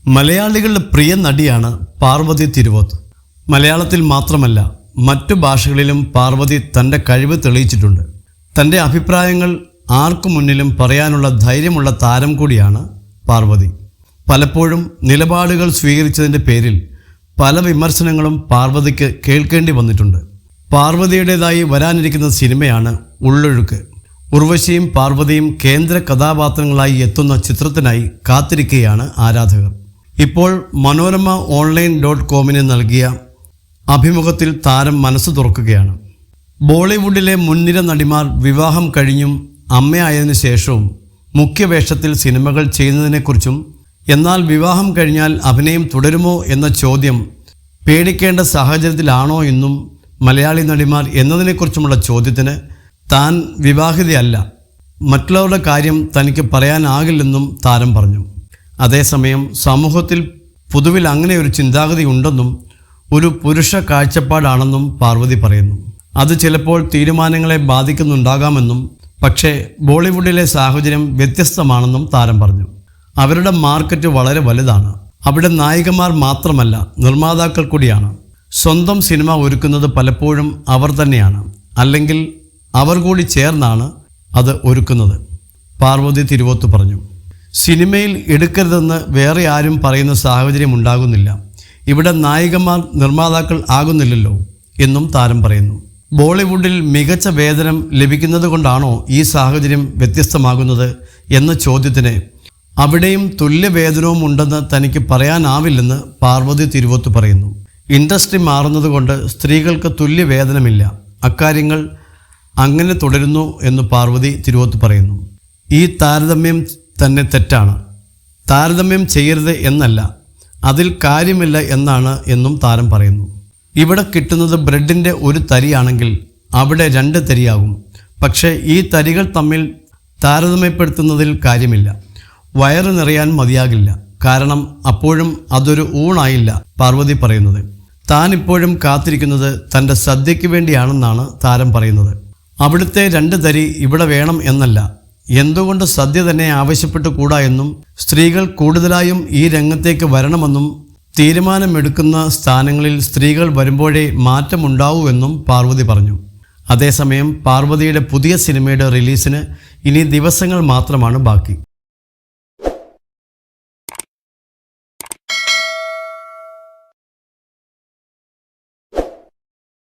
മലയാളികളുടെ പ്രിയ നടിയാണ് പാർവതി തിരുവോത്ത്. മലയാളത്തിൽ മാത്രമല്ല മറ്റു ഭാഷകളിലും പാർവതി തൻ്റെ കഴിവ് തെളിയിച്ചിട്ടുണ്ട്. തൻ്റെ അഭിപ്രായങ്ങൾ ആർക്കു മുന്നിലും പറയാനുള്ള ധൈര്യമുള്ള താരം കൂടിയാണ് പാർവതി. പലപ്പോഴും നിലപാടുകൾ സ്വീകരിച്ചതിൻ്റെ പേരിൽ പല വിമർശനങ്ങളും പാർവതിക്ക് കേൾക്കേണ്ടി വന്നിട്ടുണ്ട്. പാർവതിയുടേതായി വരാനിരിക്കുന്ന സിനിമയാണ് ഉള്ളൊഴുക്ക്. ഉർവശിയും പാർവതിയും കേന്ദ്ര കഥാപാത്രങ്ങളായി എത്തുന്ന ചിത്രത്തിനായി കാത്തിരിക്കുകയാണ് ആരാധകർ. ഇപ്പോൾ മനോരമ online.comന് നൽകിയ അഭിമുഖത്തിൽ താരം മനസ്സ് തുറക്കുകയാണ്. ബോളിവുഡിലെ മുൻനിര നടിമാർ വിവാഹം കഴിഞ്ഞും അമ്മയായതിനു ശേഷവും മുഖ്യവേഷത്തിൽ സിനിമകൾ ചെയ്യുന്നതിനെക്കുറിച്ചും, എന്നാൽ വിവാഹം കഴിഞ്ഞാൽ അഭിനയം തുടരുമോ എന്ന ചോദ്യം പേടിക്കേണ്ട സാഹചര്യത്തിലാണോ എന്നും, മലയാളി നടിമാർ എന്നതിനെക്കുറിച്ചുമുള്ള ചോദ്യത്തിന് താൻ വിവാഹിതയല്ല, മറ്റുള്ളവരുടെ കാര്യം തനിക്ക് പറയാനാകില്ലെന്നും താരം പറഞ്ഞു. അതേസമയം സമൂഹത്തിൽ പൊതുവിൽ അങ്ങനെ ഒരു ചിന്താഗതി ഉണ്ടെന്നും ഒരു പുരുഷ കാഴ്ചപ്പാടാണെന്നും പാർവതി പറയുന്നു. അത് ചിലപ്പോൾ തീരുമാനങ്ങളെ ബാധിക്കുന്നുണ്ടാകാമെന്നും, പക്ഷേ ബോളിവുഡിലെ സാഹചര്യം വ്യത്യസ്തമാണെന്നും താരം പറഞ്ഞു. അവരുടെ മാർക്കറ്റ് വളരെ വലുതാണ്. അവിടെ നായികമാർ മാത്രമല്ല, നിർമ്മാതാക്കൾ കൂടിയാണ്. സ്വന്തം സിനിമ ഒരുക്കുന്നത് പലപ്പോഴും അവർ തന്നെയാണ്, അല്ലെങ്കിൽ അവർ കൂടി ചേർന്നാണ് അത് ഒരുക്കുന്നത്, പാർവതി തിരുവോത്ത് പറഞ്ഞു. സിനിമയിൽ എടുക്കരുതെന്ന് വേറെ ആരും പറയുന്ന സാഹചര്യം ഉണ്ടാകുന്നില്ല. ഇവിടെ നായികമാർ നിർമ്മാതാക്കൾ ആകുന്നില്ലല്ലോ എന്നും താരം പറയുന്നു. ബോളിവുഡിൽ മികച്ച വേതനം ലഭിക്കുന്നത് കൊണ്ടാണോ ഈ സാഹചര്യം വ്യത്യസ്തമാകുന്നത് എന്ന ചോദ്യത്തിന് അവിടെയും തുല്യ വേതനവും ഉണ്ടെന്ന് തനിക്ക് പറയാനാവില്ലെന്ന് പാർവതി തിരുവോത്ത് പറയുന്നു. ഇൻഡസ്ട്രി മാറുന്നത് കൊണ്ട് സ്ത്രീകൾക്ക് തുല്യ വേതനമില്ല, അക്കാര്യങ്ങൾ അങ്ങനെ തുടരുന്നു എന്ന് പാർവതി തിരുവോത്ത് പറയുന്നു. ഈ താരതമ്യം തന്നെ തെറ്റാണ്. താരതമ്യം ചെയ്യരുത് എന്നല്ല, അതിൽ കാര്യമില്ല എന്നാണ് എന്നും താരം പറയുന്നു. ഇവിടെ കിട്ടുന്നത് ബ്രെഡിൻ്റെ ഒരു തരിയാണെങ്കിൽ അവിടെ 2 തരിയാകും. പക്ഷേ ഈ തരികൾ തമ്മിൽ താരതമ്യപ്പെടുത്തുന്നതിൽ കാര്യമില്ല. വയറ് നിറയാൻ മതിയാകില്ല, കാരണം അപ്പോഴും അതൊരു ഊണായില്ല, പാർവതി പറയുന്നത്. താൻ ഇപ്പോഴും കാത്തിരിക്കുന്നത് തൻ്റെ സദ്യയ്ക്ക് വേണ്ടിയാണെന്നാണ് താരം പറയുന്നത്. അവിടുത്തെ 2 തരി ഇവിടെ വേണം എന്നല്ല, എന്തുകൊണ്ട് സദ്യ തന്നെ ആവശ്യപ്പെട്ടു കൂടാ എന്നും, സ്ത്രീകൾ കൂടുതലായും ഈ രംഗത്തേക്ക് വരണമെന്നും, തീരുമാനമെടുക്കുന്ന സ്ഥാനങ്ങളിൽ സ്ത്രീകൾ വരുമ്പോഴേ മാറ്റമുണ്ടാവൂ എന്നും പാർവതി പറഞ്ഞു. അതേസമയം പാർവതിയുടെ പുതിയ സിനിമയുടെ റിലീസിന് ഇനി ദിവസങ്ങൾ മാത്രമാണ് ബാക്കി.